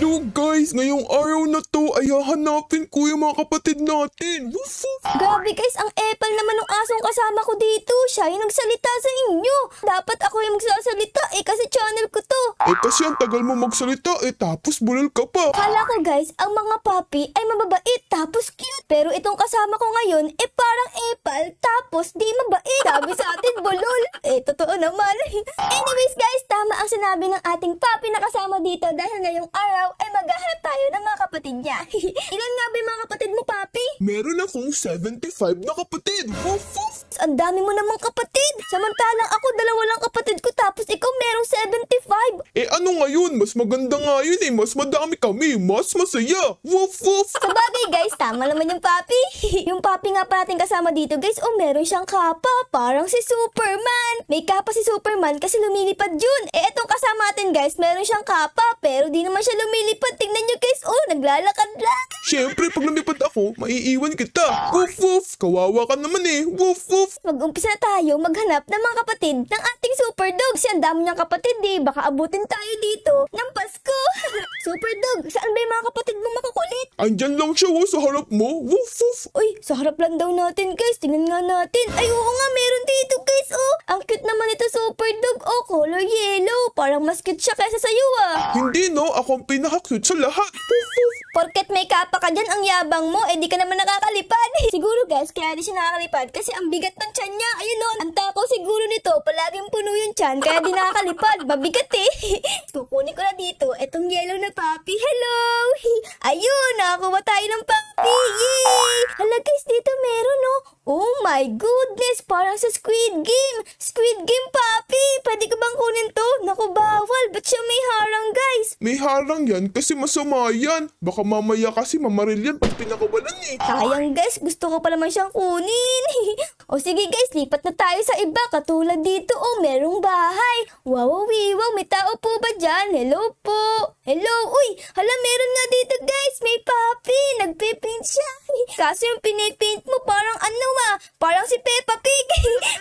Hello guys! Ngayong araw na to ay hahanapin ko yung mga kapatid natin. Woof woof! Grabe guys, ang epal naman ng asong kasama ko dito. Siya yung nagsalita sa inyo. Dapat ako yung magsasalita kasi channel ko to. Kasi ang tagal mo magsalita tapos bulol ka pa. Kala ko guys, ang mga papi ay mababait tapos cute. Pero itong kasama ko ngayon parang epal tapos di mabait. Sabi sa atin bulol. Totoo naman. Anyways guys, tama ang sinabi ng ating papi na kasama dito dahil ngayong araw ay maghahanap tayo ng mga kapatid niya. Ilan nga ba yung mga kapatid mo, papi? Meron akong 75 na kapatid. Woof woof! Ang dami mo namang kapatid. Samantalang ako, 2 lang kapatid ko tapos ikaw merong 75. Ano ngayon? Mas maganda nga yun Mas madami kami. Mas masaya. Woof woof! Sa bagay guys, tama naman yung papi. Yung papi nga pa natin kasama dito guys, meron siyang kapa. Parang si Superman. May kapa si Superman kasi lumilipad yun. Etong kasama natin guys, meron siyang kapa pero di naman siya lumilipad. Tingnan nyo guys, naglalakad lang. Siyempre, pag lumipad ako, maiiwan kita. Woof woof! Kawawa ka naman Woof woof! Mag-umpisa na tayo maghanap ng mga kapatid ng ating super dog. Kasi ang dami niyang kapatid baka abutin tayo dito ng Pasko. Super dog, saan ba yung mga kapatid mo makakulit? Andyan lang siya sa harap mo. Woof woof! Uy, sa harap lang daw natin guys. Tingnan nga natin. Ay, oo nga, meron dito guys. Ang cute naman ito super dog. Color yellow. Parang mas cute siya kaysa sa'yo Hindi ako ang pinaka-cute sa lahat. Woof woof! Porket may kapa ka dyan, ang yabang mo, di ka naman nakakalipad. Siguro guys, kaya di siya nakakalipad kasi ang bigat ng tiyan niya. Ayun ang takaw siguro nito, palaging puno yung tiyan, kaya di nakakalipad. Mabigat Kukunin ko na dito, etong yellow na puppy. Hello! Ayun, nakakuha tayo ng puppy. Yay! Hala guys, dito meron Oh my goodness, parang sa Squid Game. Squid Game puppy, pwede ko bang kunin to? Naku, bawal. Ba't siya may harang guys? May harang yan kasi masama yan. Baka mamaya kasi mamaril yan pag pinakawalan Sayang guys, gusto ko pa naman siyang kunin. Sige guys, lipat na tayo sa iba. Katulad dito, merong bahay. Wow, may tao po ba dyan? Hello po. Hello, uy, hala meron nga dito guys. May puppy, nagpipaint siya. Kaso yung pinipaint mo parang parang si Peppa Pig.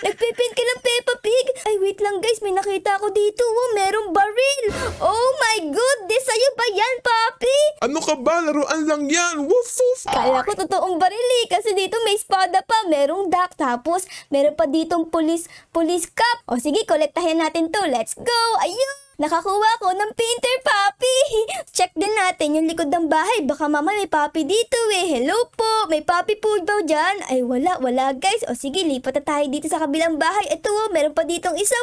Nagpipaint ka ng Peppa Pig. Ay, wait lang guys, may nakita ako dito. Merong baril. Oh my goodness, sa'yo ba yan, puppy? Ano ka ba? Laruan lang yan. Woof woof! Kala ko totoong baril kasi dito may espada pa, merong duck, tapos meron pa ditong police cup. Sige, kolektahin natin to. Let's go! Ayun! Nakakuha ko ng painter puppy. Check din natin yung likod ng bahay. Baka mama may puppy dito Hello po, may puppy po daw dyan. Ay wala guys. Sige, lipat na tayo dito sa kabilang bahay. Ito meron pa ditong isa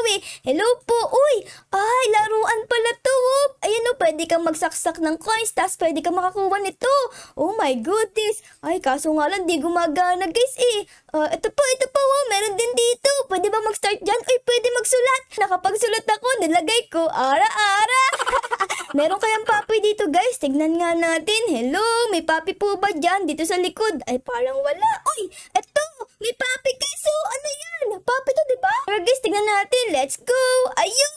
Hello po. Uy, ay laruan pala to Ayan pwede kang magsaksak ng coins, tas pwede kang makakuha nito. Oh my goodness. Ay kaso nga lang di gumagana guys Ito po meron din dito. Pwede ba mag-start dyan? Uy, pwede magsulat. Nakapagsulat ako, nilagay ko ara-ara. Meron kayang puppy dito guys. Tignan nga natin. Hello, may puppy po ba dyan? Dito sa likod. Ay parang wala. Uy, eto, may puppy guys. Ano yan? Puppy to, diba? Pero guys, tignan natin. Let's go. Ayun.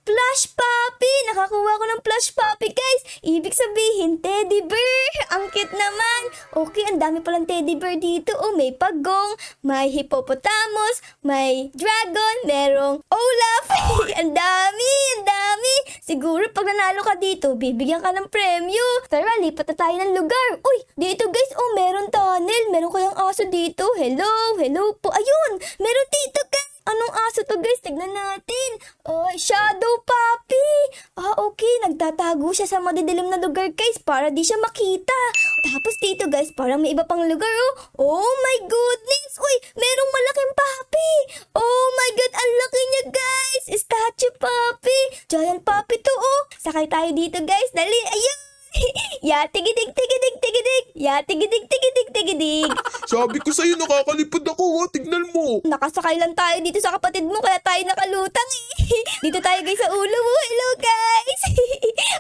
Plush puppy! Nakakuha ko ng plush puppy, guys. Ibig sabihin, teddy bear. Ang cute naman. Okay, ang dami palang teddy bear dito. May pagong, may hippopotamus, may dragon, merong Olaf. Ang dami. Siguro pag nanalo ka dito, bibigyan ka ng premyo. Tara, lipat na tayo ng lugar. Uy, dito guys, meron tunnel. Meron kayang aso dito. Hello po. Ayun, meron dito guys. Anong aso to guys? Tignan natin. Shadow puppy. Okay. Nagtatago siya sa madidilim na lugar guys para di siya makita. Tapos dito guys, parang may iba pang lugar Oh my goodness. Uy, merong malaking puppy. Oh my god, ang laki niya guys. Statue puppy. Giant puppy to Sakay tayo dito guys. Dali, ayun. Tigidig. Tigidig. Sabi ko sa'yo, nakakalipad ako Tignan mo. Nakasakay lang tayo dito sa kapatid mo kaya tayo nakalutang Dito tayo guys sa ulo mo. Hello guys.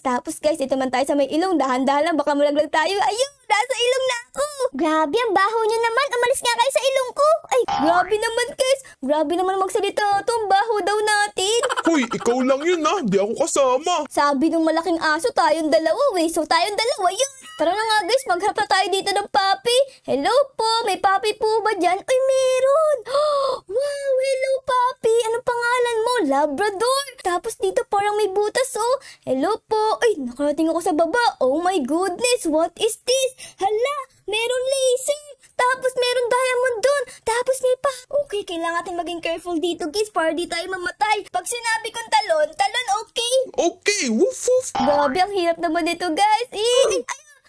Tapos guys, dito man tayo sa may ilong. Dahan-dahan lang, baka malaglag tayo. Ayun, Nasa ilong na ako. Grabe, ang baho nyo naman. Umalis nga kayo sa ilong ko. Ay, grabe naman guys. Grabe naman magsalita to. Ang baho daw natin. Hoy, ikaw lang yun ha. Di ako kasama. Sabi ng malaking aso, tayong dalawa So tayong dalawa yun. Tara na nga guys, magharap na tayo dito ng papi. Hello po, may papi po ba dyan? Ay, meron. Wow, hello papi. Anong pangalan mo? Labrador. Tapos dito parang may butas Hello po. Ay, nakarating ako sa baba. Oh my goodness, what is this? Hala, meron laser. Tapos meron diamond dun. Tapos may pa. Okay, kailangan natin maging careful dito guys para di tayo mamatay. Pag sinabi kong talon, okay? Okay, woof woof. Grabe, ang hirap naman dito guys.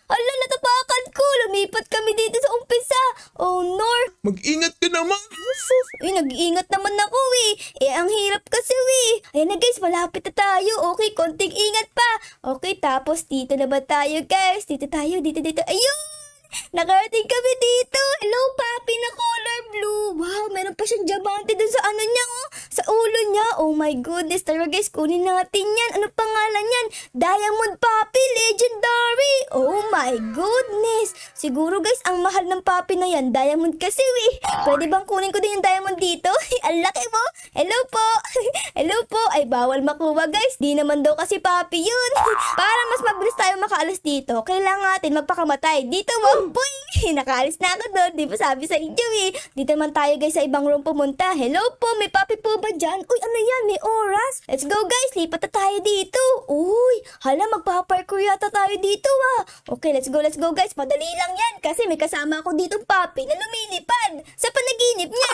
Ala, natapakan ko. Lumipat kami dito sa umpisa. Oh, Nor. Mag-ingat ka naman. Woof woof. Nag-iingat naman ako ang hirap kasi Ayan na guys, malapit na tayo. Okay, konting ingat pa. Okay, tapos dito na ba tayo guys? Dito tayo, dito. Ayun! Nakarating kami dito. Hello, papi na color blue. Wow, meron pa siyang diamante dun sa ano niya, sa ulo niya. Oh my goodness. Tara guys, kunin natin yan. Ano pangalan yan? Diamond papi, legendary. Oh my goodness. Siguro guys, ang mahal ng papi na yan. Diamond kasi Pwede bang kunin ko din yung diamond dito? Ang laki mo. Hello po. Hello po. Ay, bawal makuha guys. Di naman daw kasi papi yun. Para mas mabilis tayo makaalis dito, kailangan natin magpakamatay. Dito mo. Boy, nakaalis na ako doon. Di ba sabi sa inyo Dito naman tayo guys sa ibang room pumunta. Hello po, may papi po ba dyan? Uy, ano yan? May oras. Let's go guys, lipat na tayo dito. Uy, hala, magpaparkour yata tayo dito Okay, let's go guys. Madali lang yan kasi may kasama ako ditong papi na lumilipad sa panaginip niya.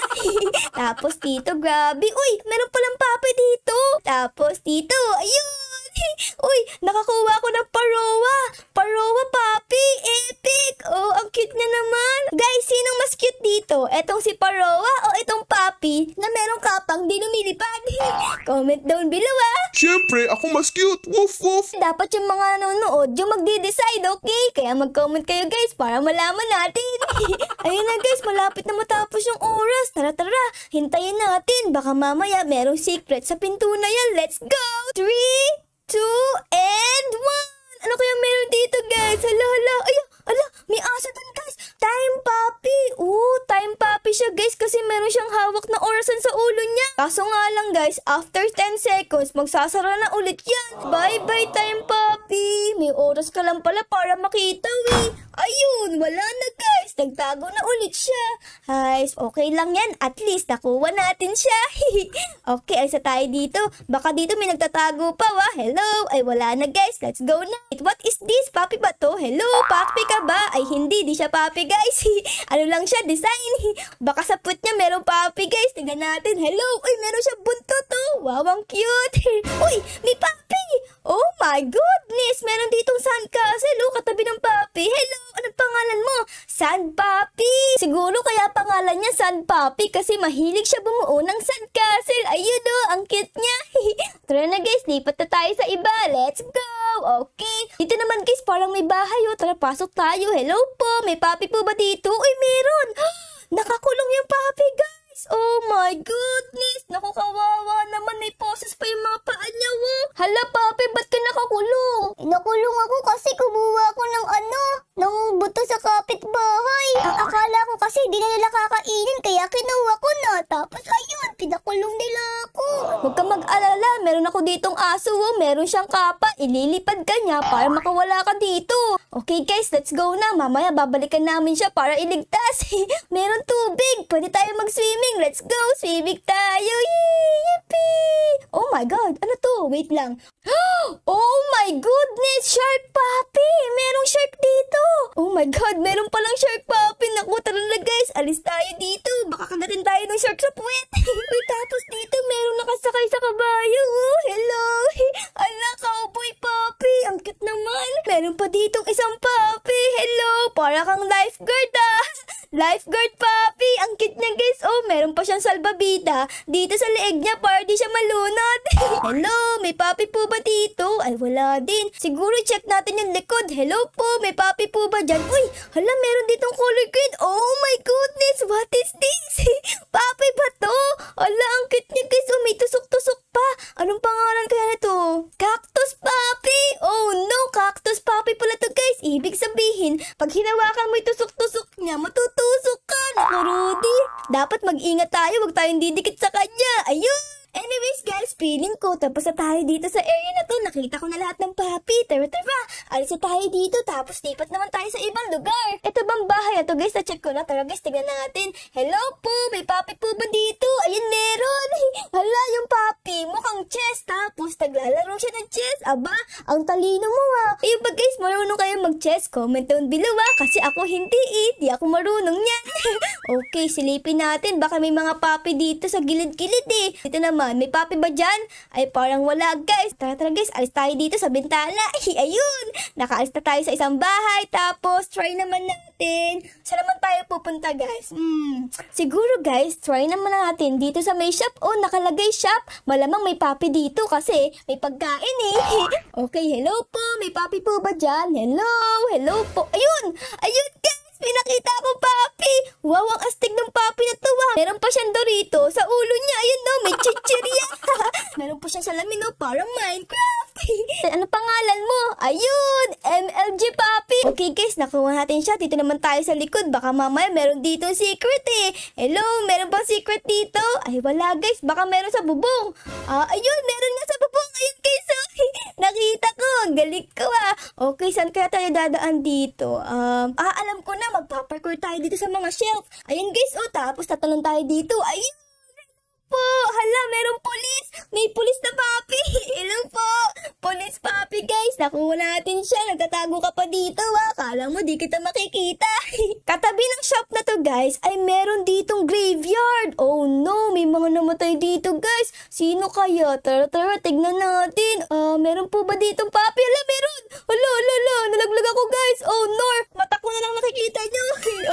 Tapos dito, grabe. Uy, meron palang papi dito. Tapos dito, ayun. Uy, nakakuha ko ng parowa. Parowa, papi. Epic. Oh, ang cute na naman. Guys, sinong mas cute dito? Etong si parowa o itong papi na merong kapang di lumilipad? Comment down below Siyempre, ako mas cute. Woof woof. Dapat yung mga nanonood yung magde-decide, okay? Kaya mag-comment kayo guys para malaman natin. Ayun na guys, malapit na matapos yung oras. Tara, hintayin natin. Baka mamaya merong secret sa pinto na yan. Let's go! 3, 2, and 1! Ano kaya meron dito guys? Hala. Ala, may aso dun guys. Time papi. Time papi siya guys kasi meron siyang hawak na orasan sa ulo niya. Kaso nga lang guys, after 10 seconds, magsasara na ulit yan. Bye-bye time papi. May oras ka lang pala para makita Ayun, wala na guys. Nagtago na ulit siya. Guys, okay lang yan. At least nakuha natin siya. Okay, ayos tayo dito. Baka dito may nagtatago pa Hello. Ay, wala na guys. Let's go na. What is this? Papi ba to? Hello, papi ka ba? Ay, hindi. Di siya papi guys. Ano lang siya? Design. Baka sa put niya merong papi guys. Tingnan natin. Hello. Uy, meron siya buntot Wow, ang cute. Uy, may papi. Oh my goodness. Meron ditong sandcastle. Katabi ng papi. Hello. Anong pangalan mo? Sand Papi. Siguro kaya pangalan niya Sand Papi kasi mahilig siya bumuo ng sandcastle. Ayun ang cute niya. Tara na guys, lipat na tayo sa iba. Let's go. Okay. Dito naman guys, parang may bahay Tara, pasok tayo. Hello po. May papi po ba dito? Uy, meron. Nakakulong yung papi guys. Oh my goodness. Naku, kawawa naman. May poses pa yung mga paa niya Hala papi, ba't ka nakakulong? Nakulong ako kasi kumuha ako ng buto sa kapitbahay. Ang akala ko kasi di na nila kakainin kaya kinuha ko na. Tapos ayun, pinakulong nila ako. Huwag ka mag-alala, meron ako ditong aso meron siyang kapa. Ililipad ka niya para makawala ka dito. Okay guys, let's go na. Mamaya babalikan namin siya para iligtas. Meron tubig. Pwede tayo mag-swimming. Let's go, swimming tayo. Yippee! Oh my God, ano to? Wait lang. Oh my goodness, shark papi. Merong shark dito. Oh my God, meron palang shark papi. Naku, tara na guys, alis tayo dito. Baka kagatin tayo ng shark sa puwet. Uy, tapos dito meron nakasakay sa kabayo. Hello. Ala, cowboy papi. Ang cute naman. Meron pa ditong isang papi. Hello, para kang lifeguard Lifeguard papi. Ang cute niya guys. Oh, meron pa siyang salbabida dito sa leeg niya para di siya malunod. Hello, may papi po ba dito? Ay, wala din. Siguro check natin yung likod. Hello po, may papi po ba dyan? Uy, hala, meron ditong color green. Oh my goodness, what is this? Papi ba to? Hala, ang cute niya guys. Oh, may tusok-tusok pa. Anong pangalan kaya nito? Cactus papi. Oh no, cactus papi pala to guys. Ibig sabihin sabihin, pag hinawakan mo itusok-tusok niya, matutusok ka. Naku, Rudy. Dapat mag-ingat tayo, huwag tayong didikit sa kanya. Ayun! Anyways guys, feeling ko tapos na tayo dito sa area na to. Nakita ko na lahat ng papi. Tara, alis na tayo dito tapos lipat naman tayo sa ibang lugar. Ito bang bahay na to guys? Na-check ko na. Tara guys, tignan natin. Hello po, may papi po ba dito? Ayun, meron. Hala, yung papi, mukhang chess. Tapos naglalaro siya ng chess. Aba, ang talino mo ha. Ayun ba guys, marunong kayo mag-chess? Comment down below ha. Kasi ako hindi di ako marunong yan. Okay, silipin natin. Baka may mga papi dito sa gilid-gilid Dito naman. May papi ba dyan? Ay, parang wala, guys. Tara guys, alis tayo dito sa bintana. Ayun! Nakaalis na tayo sa isang bahay. Tapos, try naman natin. Saan naman tayo pupunta, guys? Siguro, guys, try naman natin dito sa may shop. Oh, nakalagay shop. Malamang may papi dito kasi may pagkain Okay, hello po. May papi po ba dyan? Hello po. Ayun! Ayun, guys! May nakita akong papi. Wow, ang astig ng papi na to Meron pa siyang Dorito sa ulo niya. Ayun may chichirya. Meron pa siyang salamin parang Minecraft. Ano pangalan mo? Ayun, MLG papi. Okay guys, nakuha natin siya. Dito naman tayo sa likod. Baka mamaya meron dito secret Hello, meron bang secret dito? Ay wala guys, baka meron sa bubong. Ayun, meron nga sa bubong. Ayun guys, nakita ko. Ang galing ko Okay, saan kaya tayo dadaan dito? Alam ko na, magpaparkour tayo dito sa mga shelf. Ayun guys, tapos tatalon tayo dito. Ayun po. Hala, merong pulis. May pulis na papi. Hello po. Pulis papi guys. Nakuha natin siya. Nagtatago ka pa dito Kala mo di kita makikita. Katabi ng shop na to guys ay meron ditong graveyard. Oh no, may mga namatay dito guys. Sino kaya? Tara, tignan natin. Meron po ba ditong papi? Hala, meron. Hala. Nalaglag ako guys. Oh no, mata ko na lang nakikita nyo.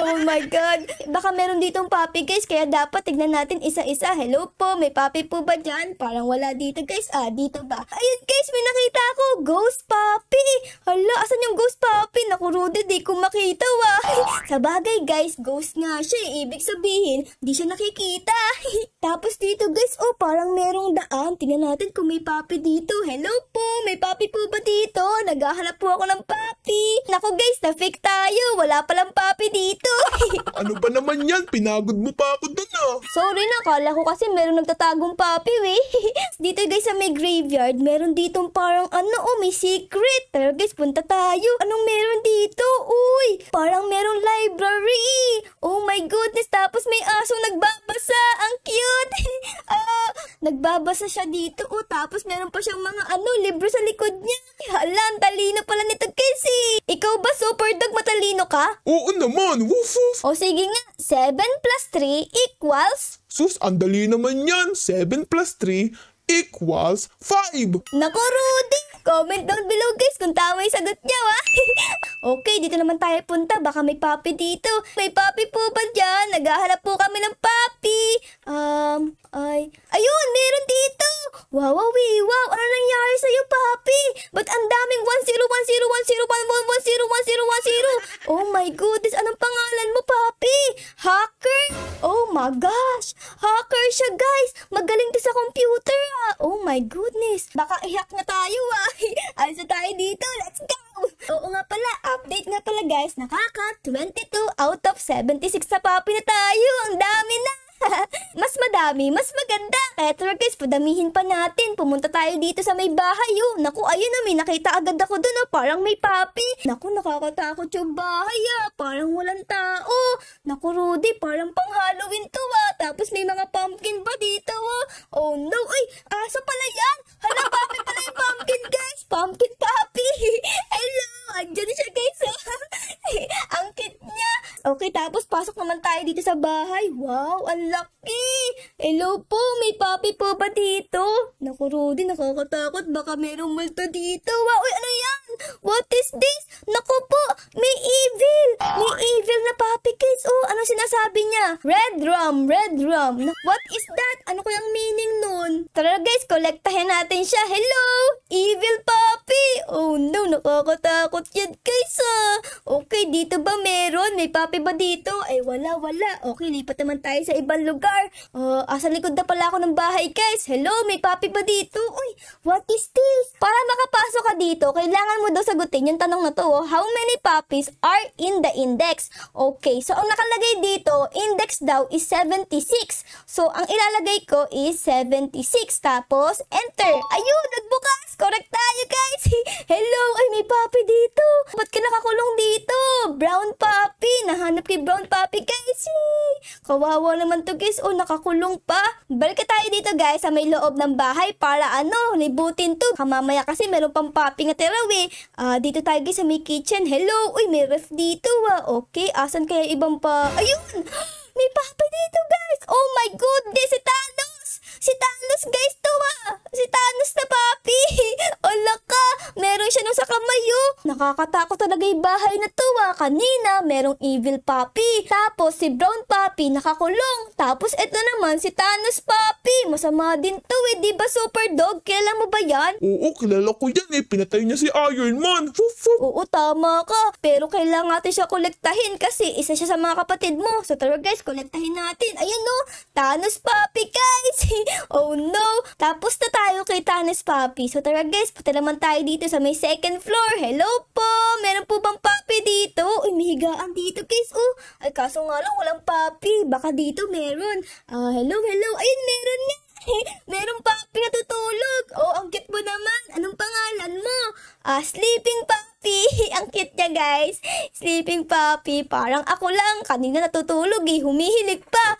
Oh my god. Baka meron ditong papi guys. Kaya dapat tignan natin isa-isa. Hello po, may papi po ba dyan? Parang wala dito guys. Dito ba? Ayun guys, may nakita ako. Ghost papi. Hala, asan yung ghost papi? Naku Rudy, di ko makita Sa bagay guys, ghost nga siya Ibig sabihin, di siya nakikita. Tapos dito guys, parang merong daan. Tingnan natin kung may papi dito. Hello po, may papi po ba dito? Naghahanap po ako ng papi. Naku guys, na-fake tayo. Wala palang papi dito. Ano ba naman yan? Pinagod mo pa ako dun Sorry na, kala ko kasi meron nagtatagong papi Dito guys sa may graveyard, meron ditong parang may secret. Pero guys, punta tayo. Anong meron dito? Uy, parang merong library. Oh my goodness, tapos may asong nagbabasa. Ang cute. Nagbabasa siya dito. Tapos meron pa siyang mga libro sa likod niya. Hala, ang talino pala nito guys Ikaw ba super dog matalino ka? Oo naman, woof woof. O sige nga, 7 plus 3 equals... Sus, ang dali naman yan. 7 plus 3 equals 5. Naku, Rudy! Comment down below guys kung tama yung sagot niya Okay, dito naman tayo punta. Baka may papi dito. May papi po ba dyan? Naghahanap po kami ng papi. Ayun, meron dito. Wow. Ano nangyari sa'yo, papi? Ba't ang daming 10101011101010? Oh my goodness, anong pangalan mo, papi? Hacker? Oh my gosh, hacker siya guys. Magaling to sa computer Oh my goodness, baka i-hack na tayo Alis na tayo dito, let's go! Oo nga pala, update nga pala guys, nakaka 22 out of 76 na papi na tayo. Ang dami na! Mas madami, mas maganda. Kaya tara guys, padamihin pa natin. Pumunta tayo dito sa may bahay Naku, ayun may nakita agad ako dun parang may papi. Naku, nakakatakot yung bahay Parang walang tao. Naku Rudy, parang pang Halloween to Tapos may mga pumpkin pa dito Oh no, ay, aso pala yan. Hala, papi pala yung pumpkin guys. Pumpkin papi. Hello, andyan siya guys Ang cute niya. Okay, tapos pasok naman tayo dito sa bahay. Wow, ang laki. Hello po, may papi po ba dito? Naku Rudy, nakakatakot. Baka merong multo dito. Wow, uy, ano yan? What is this? Naku po, may evil. May evil na papi guys. Ano sinasabi niya? Red rum. What is that? Ano kayang meaning nun? Tara guys, kolektahin natin siya. Hello, evil papi. Oh no, nakakatakot. nakakatakot yan guys Okay, dito ba meron? May papi ba dito? Ay wala. Okay, lipat naman tayo sa ibang lugar. Asa likod na pala ako ng bahay guys. Hello, may papi ba dito? Uy, what is this? Para makapasok ka dito, kailangan mo daw sagutin yung tanong na to. How many puppies are in the index? Okay, so ang nakalagay dito, index daw is 76. So ang ilalagay ko is 76. Tapos, enter. Ayun, nagbukas. Correct tayo guys. Hello, ay may puppy dito. Ba't ka nakakulong dito? Brown puppy. Nahanap kay brown puppy guys. Kawawa naman to guys. Nakakulong pa. Balik tayo dito guys sa may loob ng bahay para libutin to. Kamamaya kasi meron pang puppy nga tiraw dito tayo guys sa may kitchen. Hello, uy may ref dito Okay, asan kaya ibang pa? Ayun, may puppy dito guys. Oh my goodness, si Thanos. Si Thanos guys to Si Thanos na puppy. Ala ka, meron siya nung sa kamay Nakakatakot talaga yung bahay na to Kanina, merong evil puppy. Tapos si brown puppy nakakulong. Tapos eto naman si Thanos puppy. Masama din to diba super dog? Kilala mo ba yan? Oo, kilala ko yan Pinatay niya si Iron Man. Woof woof. Oo, tama ka. Pero kailangan natin siya kolektahin kasi isa siya sa mga kapatid mo. So tara guys, kolektahin natin. Ayan Thanos puppy guys. Oh no. Tapos na tayo kay Thanos puppy. So tara guys, punta naman tayo dito sa may second floor. Hello po. Meron po bang puppy dito? Uy, may higaan dito guys. Ay kaso nga lang walang puppy. Baka dito meron. Hello. Ayun, meron nga. Merong puppy na tutulog. Ang cute mo naman. Anong pangalan mo? Sleeping puppy. Ang cute niya guys. Sleeping puppy. Parang ako lang. Kanina natutulog humihilig pa.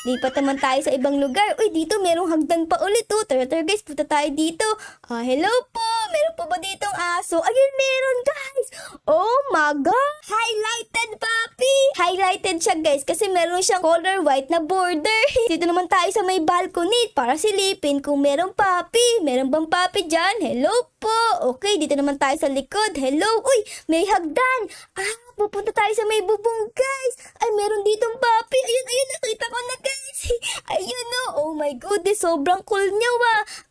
Lipat naman tayo sa ibang lugar. Uy, dito merong hagdan pa ulit Tara guys, punta tayo dito. Hello po. Meron po ba ditong aso? Ayun, meron guys. Oh my God. Highlighted puppy. Highlighted siya guys kasi meron siyang color white na border. Dito naman tayo sa may balcony para silipin kung merong puppy. Meron bang puppy dyan? Hello po. Okay, dito naman tayo sa likod. Hello. Uy, may hagdan. Pupunta tayo sa may bubong guys. Ay, meron ditong puppy. Ayun, nakita ko na guys. Ayun oh my goodness, sobrang cool niya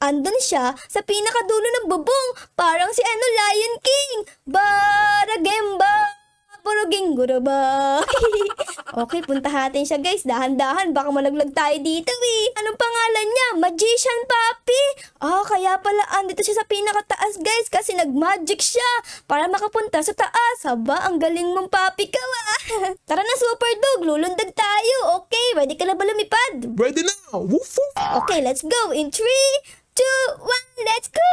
Andun siya sa pinakadulo ng bubong. Parang si Lion King. Baragemba. Buruging guraba. Okay, puntahan natin siya guys. Dahan-dahan, baka malaglag tayo dito Anong pangalan niya? Magician puppy. Kaya pala andito siya sa pinakataas guys kasi nag-magic siya para makapunta sa taas. Haba, ang galing mong puppy ka Tara na super dog, lulundag tayo. Okay, ready ka na ba lumipad? Ready now. Woof woof. Okay, let's go. In 3, 2, 1, let's go.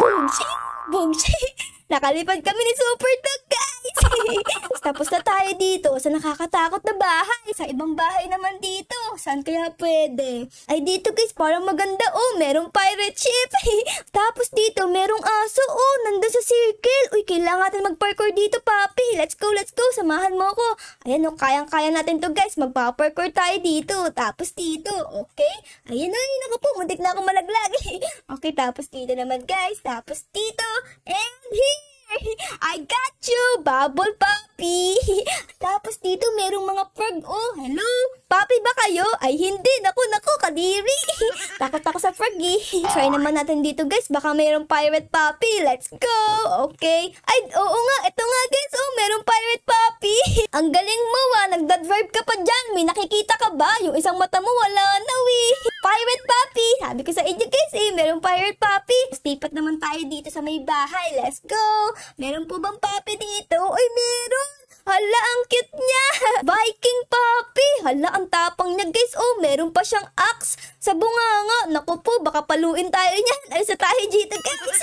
Boom, boom. Nakalipad kami ni super dog guys. Tapos na tayo dito sa nakakatakot na bahay. Sa ibang bahay naman dito. Saan kaya pwede? Ay dito guys, parang maganda merong pirate ship. Tapos dito merong aso nandun sa circle. Uy, kailangan natin mag-parkour dito papi. Let's go. Samahan mo ako. Ayan kayang-kaya natin to guys. Magpa-parkour tayo dito. Tapos dito, okay? Ayan naku po, muntik na ako malaglag. Okay, tapos dito naman guys. Tapos dito, and here. I got you, bubble puppy. Tapos dito merong mga frog. Hello. Puppy ba kayo? Ay hindi. Naku, kadiri. Takot ako sa frog Try naman natin dito guys. Baka merong pirate puppy. Let's go. Okay. Ay, oo nga. Ito nga guys. Merong pirate puppy. Ang galing mo Nagdadrive ka pa dyan. May nakikita ka ba? Yung isang mata mo wala na Pirate puppy. Sabi ko sa inyo guys merong pirate puppy. Lipat naman tayo dito sa may bahay. Let's go. Meron po bang puppy dito? Ay, meron. Hala, ang cute niya. Viking puppy. Hala, ang tapang niya guys. Meron pa siyang axe sa bunganga. Naku po, baka paluin tayo niyan. Alis na tayo dito guys.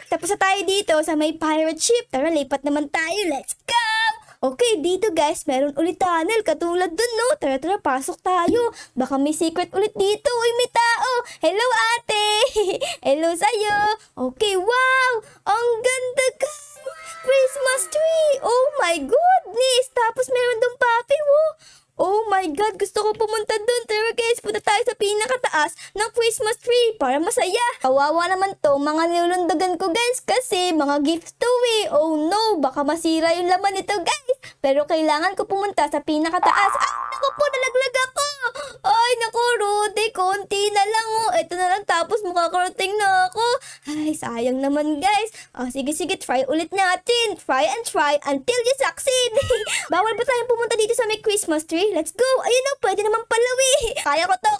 Tapos na tayo dito sa may pirate ship. Tara, lipat naman tayo. Let's go. Okay, dito guys, meron ulit tunnel. Katulad dun, Tara, pasok tayo. Baka may secret ulit dito. Uy, may tao. Hello, ate. Hello sa'yo. Okay, wow. Ang ganda guys. Christmas tree. Oh my goodness. Tapos meron dong puppy, Oh my God, gusto ko pumunta dun. Tara guys, punta tayo sa pinakataas ng Christmas tree para masaya. Kawawa naman to, mga nilulundagan ko guys kasi mga gifts to Oh no, baka masira yung laman nito guys. Pero kailangan ko pumunta sa pinakataas. Naku po, nalaglag ako. Ay, naku, Rudy, konti na lang, oh. Ito na lang, tapos makakarating na ako. Ay, sayang naman, guys. Sige, try ulit natin. Try and try until you succeed. Bawal ba tayong pumunta dito sa may Christmas tree? Let's go. Ayun na, pwede naman palawi. Kaya ko to.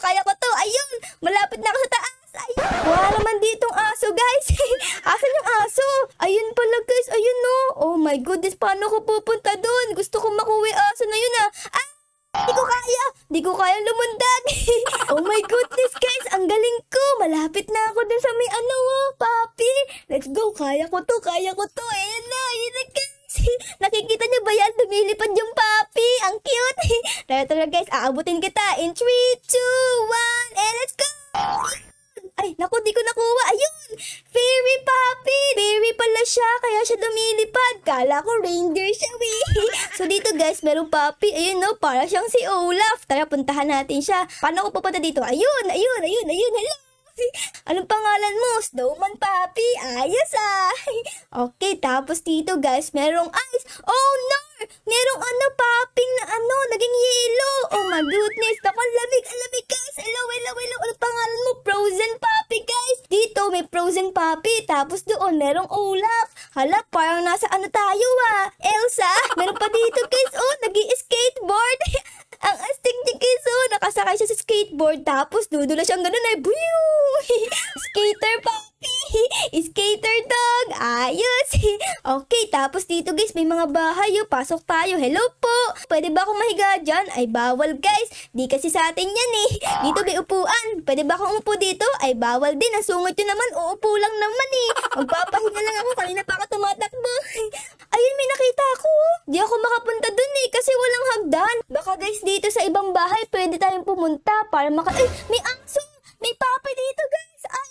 Ayun, malapit na ako sa taas. Ayun. Wala naman ditong aso, guys. Asan yung aso? Ayun pala, guys. Ayun, no. Oh my goodness, paano ko pupunta doon? Gusto kong makuwi aso na yun, ah. Di ko kaya lumundag. Oh my goodness, guys. Ang galing ko. Malapit na ako dun sa may papi. Let's go. Kaya ko to. Ayan na, guys. Nakikita niyo ba yan? Lumilipad yung papi. Ang cute. Tara, guys. Aabutin kita. In 3, 2, 1, and let's go. Ay, naku, di ko nakuha. Ayun! Fairy puppy! Fairy pala siya, kaya siya lumilipad. Kala ko reindeer siya, So dito, guys, merong puppy. Ayun, no, para siyang si Olaf. Tara, puntahan natin siya. Paano ko pupunta dito? Ayun. Hello! Anong pangalan mo? Snowman puppy. Ayos, ah. Okay, tapos dito, guys, merong ice. Oh, no! Merong popping na naging yellow. Oh my goodness. Naku, lamig, guys. Hello. Anong pangalan mo? Frozen puppy, guys. Dito, may frozen puppy. Tapos doon, merong Olaf. Hala, parang nasa tayo, ah. Elsa. Meron pa dito, guys. Oh, nag-i-skateboard. Ang astig ni guys, oh. Nakasakay siya sa skateboard. Tapos, dudula siyang ganun, ay, Skater puppy. Skater dog. Ayos. Okay, tapos dito, guys, may mga bahay, oh. Pasok tayo. Hello po. Pwede ba akong mahiga dyan? Ay, bawal, guys. Di kasi sa atin yan, eh. Dito may upuan. Pwede ba akong upo dito? Ay, bawal din. Nasungit yun naman. Uupo lang naman, eh. Magpapahinga lang ako. Kanina pa ako tumatakbo. Ayun, may nakita ako. Di ako makapunta dun, eh. Kasi walang hagdan. Baka, guys, dito sa ibang bahay, pwede tayong pumunta para Ay, may aso. May papi dito, guys. Ay,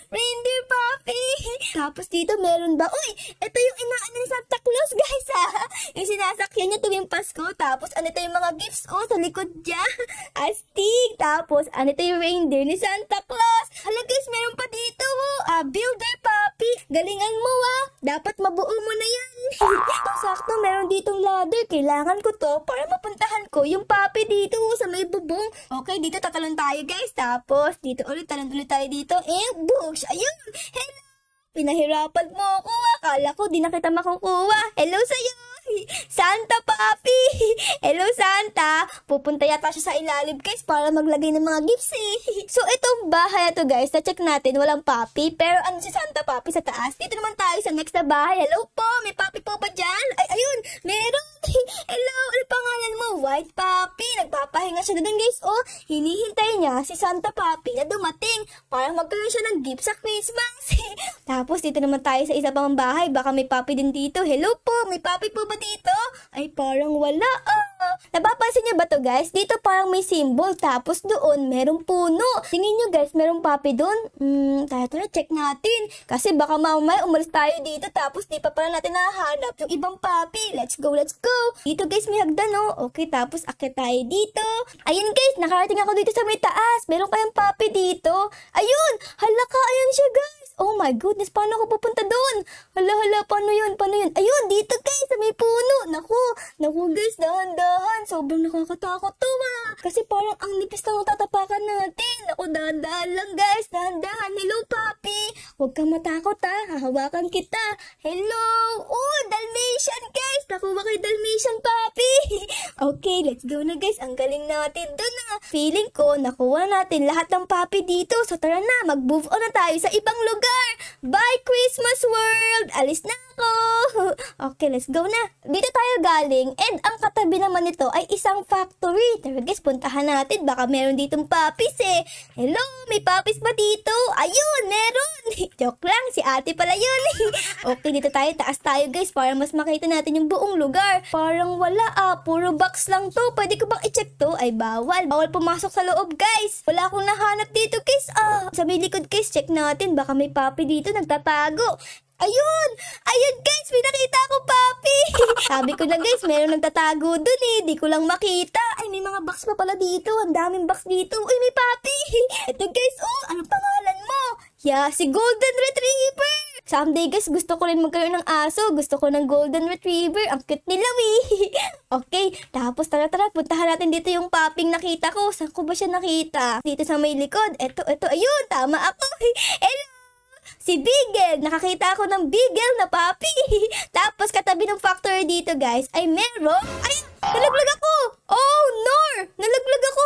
reindeer puppy. Tapos dito meron ba? Uy, ito yung inaanan ni Santa Claus, guys, ha. Yung sinasakyan niya tuwing Pasko. Tapos ito yung mga gifts, sa likod niya. Astig. Tapos ito yung reindeer ni Santa Claus. Hala, guys, meron pa dito, builder puppy. Galingan mo, dapat mabuo mo na yan. Sakto, meron ditong ladder. Kailangan ko to para mapuntahan ko yung puppy dito sa may bubong. Okay, dito tatalon tayo, guys. Tapos dito talon ulit tayo dito. Bush. Ayun. Hello. Pinahirapan mo ako, Akala ko di na kita makukuha. Hello sa'yo. Santa puppy. Hello, Santa. Pupunta yata siya sa ilalim, guys, para maglagay ng mga gifts, eh. So, itong bahay na to, guys, na-check natin, walang puppy. Pero si Santa puppy sa taas. Dito naman tayo sa next na bahay. Hello po, may puppy po ba dyan? Ay, ayun, meron. Hello, ano pangalan mo? White puppy. Nagpapahinga siya doon, guys. Oh, hinihintay niya si Santa puppy na dumating para magkaroon siya ng gift sa Christmas. Tapos, dito naman tayo sa isa pang bahay. Baka may puppy din dito. Hello po, may puppy po ba dito? Ay, parang wala. Napapansin niyo ba to, guys? Dito parang may symbol. Tapos doon, merong puno. Tingin niyo, guys, merong puppy doon? Tara, check natin. Kasi baka mamaya umalis tayo dito. Tapos di pa pala natin nahanap yung ibang puppy. Let's go. Dito, guys, may hagdan, no? Okay, tapos akit tayo dito. Ayun, guys, nakarating ako dito sa may taas. Meron kayang puppy dito. Ayun! Hala ka, ayun siya, guys. Oh my goodness, paano ako pupunta doon? Hala, paano yun? Ayun, dito, guys, sa may puno. Naku, guys, dahan-dahan. Sobrang nakakatakot to, Kasi parang ang nipis na tatapakan natin. Naku, dahan-dahan lang, guys. Dahan-dahan. Hello, puppy. Huwag kang matakot, hahawakan kita. Hello. Oh, Dalmatian, guys. Nakuha kay Dalmatian, puppy. Okay, let's go na, guys. Ang galing natin doon, Feeling ko, nakuha natin lahat ng puppy dito. So, tara na, mag-move on na tayo sa ibang lugar. Bye, Christmas world! Alis na ako! Okay, let's go na. Dito tayo galing, and ang katabi naman nito ay isang factory. Tara, guys, puntahan natin. Baka meron ditong puppies, eh. Hello, may puppies ba dito? Ayun, meron! Joke lang, si ate pala yun. Okay, dito tayo, taas tayo, guys, para mas makita natin yung buong lugar. Parang wala, puro box lang to. Pwede ko bang i-check to? Ay, bawal. Bawal pumasok sa loob, guys. Wala akong nahanap dito, guys. Sa may likod, guys, check natin. Baka may puppy dito nagtatago. Ayun, guys, may nakita ako, puppy. Sabi ko na, guys, meron nagtatago dun, eh. Di ko lang makita. Ay, may mga box pa pala dito. Ang daming box dito. Uy, may puppy. Ito, guys, ano pangalan mo? Yeah, si Golden Retriever. Someday guys, gusto ko rin magkaroon ng aso. Gusto ko ng golden retriever. Ang cute nila, Okay, tapos tara, puntahan natin dito yung puppy nakita ko. Saan ko ba siya nakita? Dito sa may likod. Ito, ayun, tama ako. Hello! Si Beagle! Nakakita ako ng Beagle na puppy. Tapos katabi ng factory dito guys, ay meron. Ay, nalaglag ako! Oh, Nor! Nalaglag ako!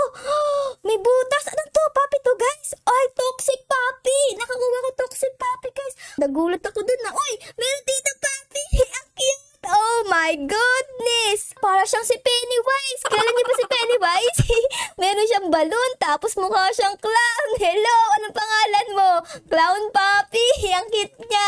May butas! Anong to? Puppy to guys? Ay, toxic puppy! Nakakuha ko toxic puppy guys. Nagulat ako dun na, uy, meron dito puppy! Ang cute! Oh my goodness! Para siyang si Pennywise. Kilala niyo ba si Pennywise? Meron siyang balloon, tapos mukha siyang clown. Hello, anong pangalan mo? Clown Puppy. Ang cute niya.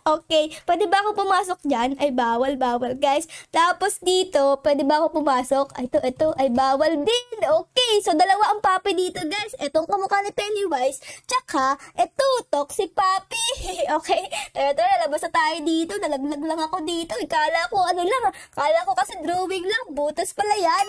Okay, pwede ba ako pumasok dyan? Ay, bawal guys. Tapos dito, pwede ba ako pumasok? Ay, ito, ay bawal din. Okay, so dalawa ang puppy dito guys. Itong kamukha ni Pennywise, tsaka ito, toxic puppy. Okay, tara, labas na tayo dito. Nalaglag lang ako dito. Kala ko ano lang, kala ko kasi drawing lang, butas pala yan.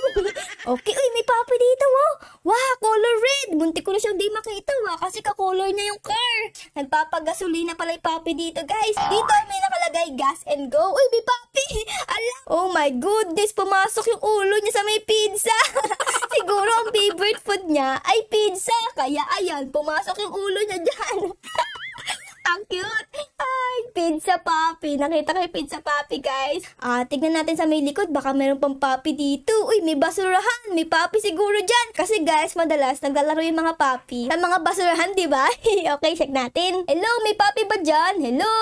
Okay, uy, may puppy dito, oh. Wow, color red. Munti ko na siyang di makita, kasi ka-color niya yung car. Nagpapagasolina pala yung puppy dito, guys. Dito may nakalagay gas and go. Uy, may puppy. Ala. Oh my goodness, pumasok yung ulo niya sa may pizza. Siguro ang favorite food niya ay pizza. Kaya ayan, pumasok yung ulo niya dyan. Ang cute! Ay, pizza puppy. Nakita ko yung pizza puppy, guys. Tignan natin sa may likod. Baka meron pang puppy dito. Uy, may basurahan. May puppy siguro dyan. Kasi, guys, madalas naglalaro yung mga puppy sa mga basurahan, di ba? Okay, check natin. Hello, may puppy ba dyan? Hello?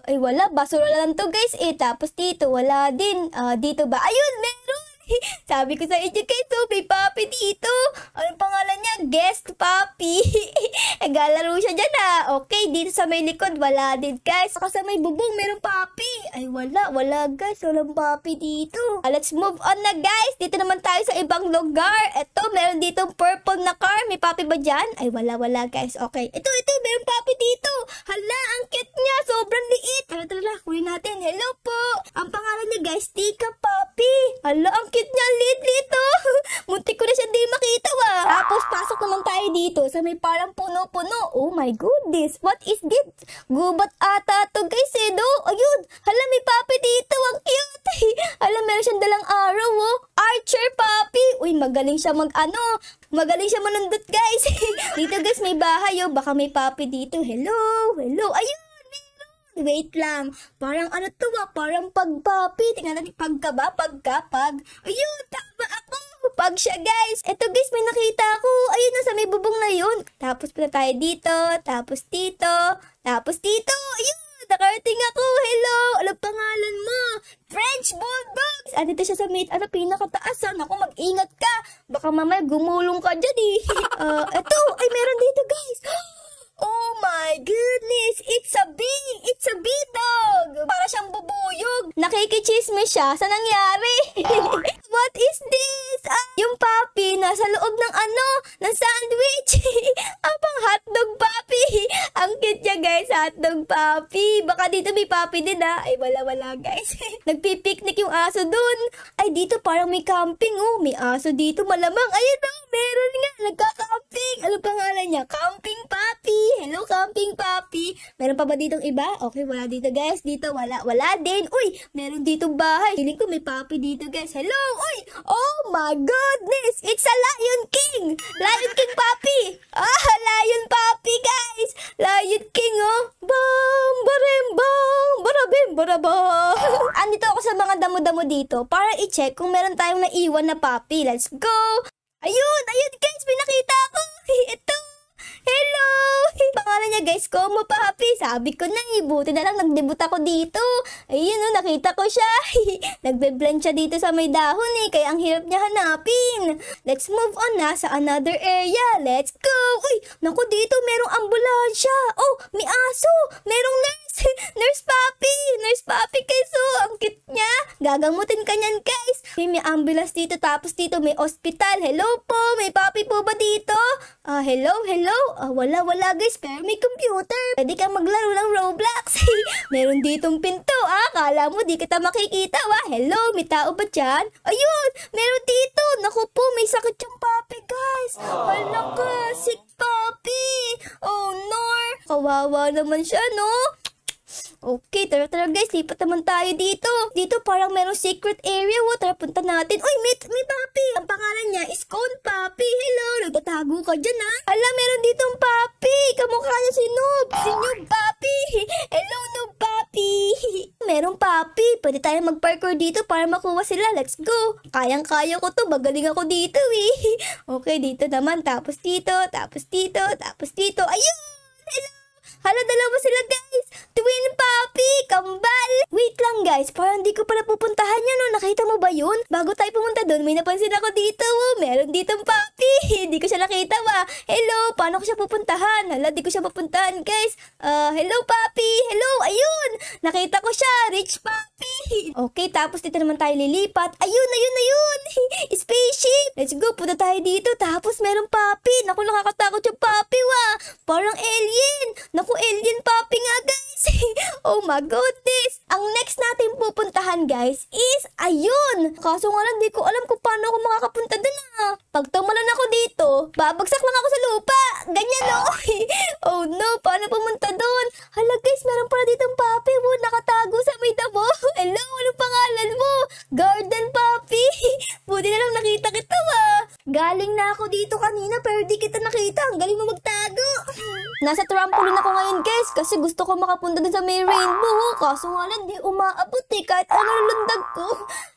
Ay, wala. Basura lang to, guys. Tapos dito, wala din. Dito ba? Ayun, meron! Sabi ko sa inyo guys, may puppy dito. Anong pangalan niya? Guest puppy. Naglalaro siya dyan Okay, dito sa may likod, wala din guys. Saka sa may bubong, meron puppy. Ay, wala guys. Walang puppy dito. Let's move on na guys. Dito naman tayo sa ibang lugar. Ito, meron ditong purple na car. May puppy ba dyan? Ay, wala guys. Okay. Ito, meron puppy dito. Hala, ang cute niya. Sobrang liit. Tara, kunin natin. Hello po. Ang pangalan niya guys, Tika Puppy. Hala, ang cute niya, lit Muntik ko na siya di makita Tapos pasok naman tayo dito sa may parang puno-puno. Oh my goodness, what is this? Gubat ata to guys no? Ayun, hala may puppy dito, ang cute. Hala meron siyang dalang arrow Archer puppy. Uy, magaling siya magaling siya manundot guys. Dito guys may bahay baka may puppy dito. Hello, ayun. Wait lang. Parang ano to parang pag-puppy. Tingnan natin pagka. Ayun, tama ako. Pag siya guys. Eto guys, may nakita ako. Ayun na sa may bubong na yun. Tapos pala tayo dito. Tapos dito. Ayun, nakarating ako. Hello, ano pangalan mo? French Bulldogs. Dito siya sa pinakataas. Naku, mag-ingat ka. Baka mamaya gumulong ka dyan Eto, ay meron dito guys. Oh my goodness! It's a bee dog! Para siyang bubuyog. Nakikichismis siya sa nangyari. What is this? Yung puppy nasa loob ng sandwich. Pang hotdog puppy. Ang cute niya guys, hotdog puppy. Baka dito may puppy din Ay, wala guys. Nagpipiknik yung aso dun. Ay, dito parang may camping May aso dito malamang. Ayun meron nga. Nagka-camping. Ano pangalan niya? Camping puppy. Hello, camping puppy. Meron pa ba ditong iba? Okay, wala dito guys. Dito, wala din. Uy, meron ditong bahay. Feeling ko may puppy dito guys. Hello, uy. Oh my goodness. It's a Lion King. Lion King puppy. Lion puppy guys. Lion King Bam, barim, bam, barabim, barabam. Andito ako sa mga damo-damo dito para i-check kung meron tayong naiwan na puppy. Let's go. Ayun guys, may nakita ako. Ito. Hello! Pangalan niya guys, Como Puppy. Sabi ko na buti na lang nag-debut ako dito. Ayun nakita ko siya. Nagbe-blend siya dito sa may dahon kaya ang hirap niya hanapin. Let's move on na sa another area. Let's go! Uy, naku dito merong ambulansya. Oh, may aso. Merong nurse. Nurse Puppy guys. Ang cute niya. Gagamutin ka niyan guys. May ambulance dito tapos dito may hospital. Hello po, may puppy po ba dito? Hello? Wala guys, pero may computer. Pwede kang maglaro ng Roblox. Meron ditong pinto, Kala mo di kita makikita, Hello, may tao ba dyan? Ayun, meron dito. Naku po, may sakit yung puppy, guys. Hala ka, sick puppy. Oh, no. Kawawa naman siya, no? Okay, tara guys, lipat naman tayo dito. Dito parang merong secret area. Tara, punta natin. Uy, may papi. Ang pangalan niya is Cone Papi. Hello, nagtatago ka dyan ha. Ala, meron ditong papi. Kamukha niya si Noob. Si Noob Papi. Hello, Noob Papi. Merong papi. Pwede tayo mag-parkour dito para makuha sila. Let's go. Kayang-kaya ko to. Magaling ako dito eh. Okay, dito naman. Tapos dito. Tapos dito. Tapos dito. Ayun! Hello! Hala, dalawa sila guys! Twin Papi! Kambal! Wait lang guys, parang di ko pala pupuntahan yan, no? Nakita mo ba yun? Bago tayo pumunta doon, may napansin ako dito, oh. Meron ditong Papi! Di ko siya nakita, wa. Hello, paano ko siya pupuntahan? Hala, di ko siya pupuntahan guys. Hello Papi! Hello, ayun! Nakita ko siya, Rich Papi! Okay, tapos dito naman tayo lilipat. Ayun! Spaceship! Let's go, punta tayo dito. Tapos merong Papi. Naku, nakakatakot yung Papi, wa. Parang alien! Naku, alien Papi nga guys. Oh my goodness. Ang next natin pupuntahan guys is ayun. Kaso nga lang di ko alam kung paano ako makakapunta dun ha. Pag tumalon ako dito, babagsak lang ako sa lupa. Ganyan no. Oh no, paano pumunta dun? Hala guys, meron pala ditong Papi. Nakatago sa may damo. Hello, anong pangalan mo? Garden Papi. Buti na lang nakita kita ha. Galing na ako dito kanina pero di kita nakita. Ang galing mo magtago. Nasa trampoline ako ngayon guys kasi gusto ko makapunta dun sa may rainbow. Kaso nga lang di umaabot eh kahit ano lundag ko.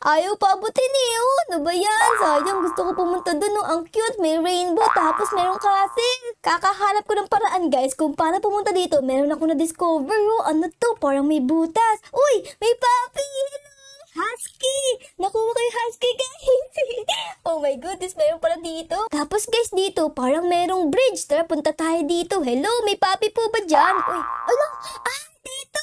Ayaw pa abutin eh. Oh, ano ba yan? Sayang, gusto ko pumunta dun. Oh, ang cute, may rainbow tapos merong castle. Kakahanap ko ng paraan guys kung paano pumunta dito. Meron ako na-discover. Oh, ano to? Parang may butas. Uy, may Papi! Husky! Nakuha kayo Husky guys! Oh my goodness, meron pala dito. Tapos guys, dito parang merong bridge. Tara, punta tayo dito. Hello, may Papi po ba dyan? Uy, ano? Dito!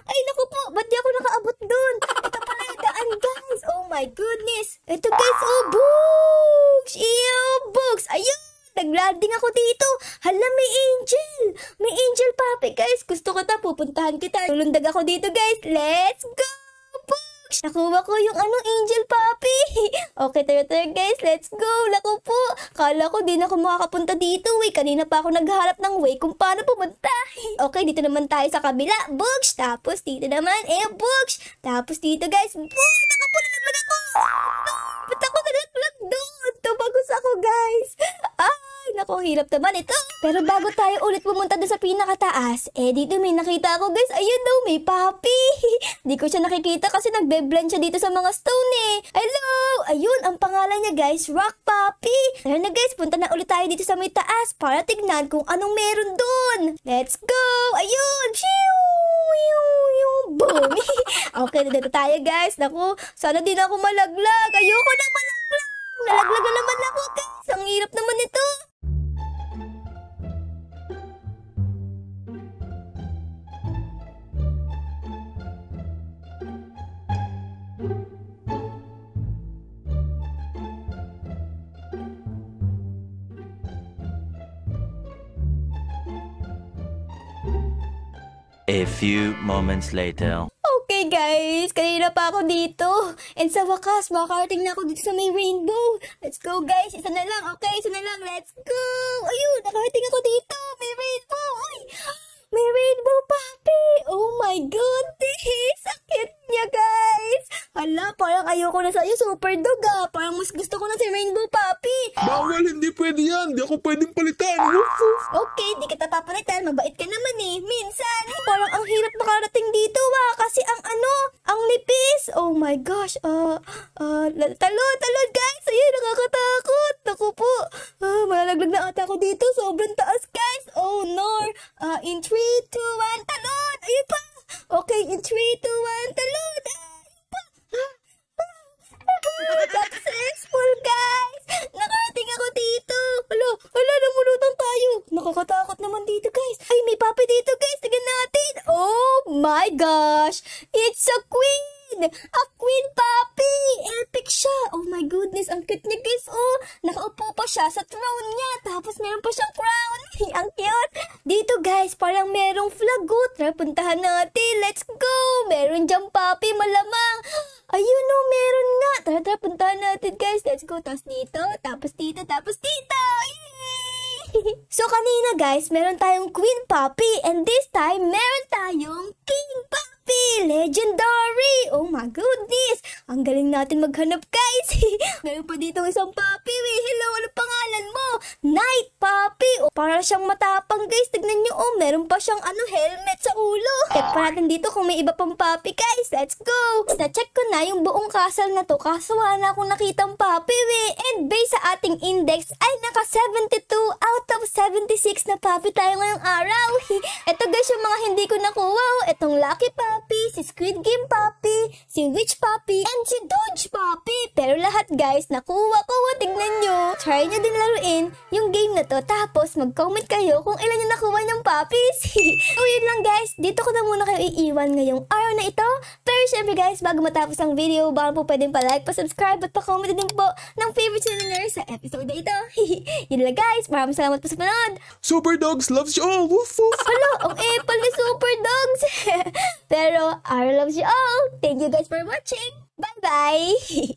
Ay, naku po, ba't di ako nakaabot dun? Ito pala yung daan guys. Oh my goodness. Ito guys, oh, books! Ew, books! Ayun! Naglanding ako dito. Hala, may angel. May angel Papi, guys. Gusto ko pupuntahan kita. Tulundag ako dito, guys. Let's go, Books! Nakuha ko yung angel Papi. Okay, tara, guys. Let's go. Naku po. Kala ko di na ako makakapunta dito, eh. Kanina pa ako naghahanap ng way kung paano pumunta. Okay, dito naman tayo sa kabila. Books! Tapos dito naman, Books! Tapos dito, guys. Naku po, nalaglag ako. Ba't ako nalaglag doon? Tumagos ako, guys. Naku, hirap naman ito. Pero bago tayo ulit pumunta doon sa pinakataas, dito may nakita ako guys. Ayun daw, may Papi. Di ko siya nakikita kasi nagbe-blend siya dito sa mga stone eh. Hello! Ayun, ang pangalan niya guys, Rock Papi. Tara na guys, punta na ulit tayo dito sa may taas para tignan kung anong meron doon. Let's go! Ayun! Boom! Okay, dito tayo guys. Naku, sana din ako malaglag. Ayoko na malaglag. Nalaglag na naman ako guys. Ang hirap naman ito. A few moments later. Okay guys, kanina pa ako dito. And sa wakas, makakarating na ako dito sa may rainbow. Let's go guys, isa na lang. Okay, isa na lang. Let's go. Ayun, nakarating ako dito. May rainbow. Ay, may rainbow Papi. Oh my goodness. Sakit niya guys. Hala, parang ayoko na sa'yo, super dog ah. Parang mas gusto ko na si Rainbow Papi. Bawal, hindi pwede yan. Di ako pwedeng palitan. Woof, woof. Okay, di kita papalitan. Mabait ka naman eh. Minsan, parang ang hirap makarating dito kasi ang nipis. Oh my gosh. Talon guys. Ayun, nakakatakot. Naku po. Malalaglag na ata ako dito. Sobrang taas guys. Oh no. In 3, 2, 1, talon. Ayun pa. Okay, in 3, 2, 1, talon. Successful guys! Nakarating ako dito! Hala, namulutan tayo! Nakakatakot naman dito guys! Ay, may Papi dito guys! Tignan natin! Oh my gosh! It's a queen! A queen Papi! Epic siya! Oh my goodness! Ang cute niya guys! Oh! Nakaupo pa siya sa throne niya! Tapos meron pa siyang crown! Ang cute! Dito guys, parang merong flag. Tara, puntahan natin! Let's go! Meron dyan Papi, malamang! Ayun o, meron nga. Tara, puntahan natin guys. Let's go. Tapos dito, tapos dito, tapos dito. Yay! So kanina guys, meron tayong Queen Puppy and this time meron tayong King Puppy! Legendary! Oh my goodness! Ang galing natin maghanap guys! Meron pa dito isang puppy. Hello, ano pangalan mo? Night Puppy! Oh, para siyang matapang guys. Tignan nyo, oh, meron pa siyang helmet sa ulo. Check pa natin dito kung may iba pang puppy guys. Let's go! Na-check ko na yung buong castle na to kaso wala na akong nakitang puppy and based sa ating index ay naka 72 out of 76 na puppy tayo ngayong araw. Ito guys yung mga hindi ko nakuha. Itong Lucky Puppy, si Squid Game Puppy, si Witch Puppy, and si Dodge Puppy. Pero lahat guys, nakuha ko. Tignan nyo. Try nyo din laruin yung game na to. Tapos mag-comment kayo kung ilan yung nakuha ng puppies. So yun lang guys. Dito ko na muna kayo iiwan ngayong araw na ito. Pero syempre guys, bago matapos ang video, baka po pwedeng pa-like, pa-subscribe, at pa-comment din po ng favorite channel sa episode na ito. Yun lang guys. Maraming salamat po sa panood. Super Dogs loves you all. Woof woof. Hello, ang epal ni Super Dogs. Pero I loves you all. Thank you guys for watching. Bye-bye.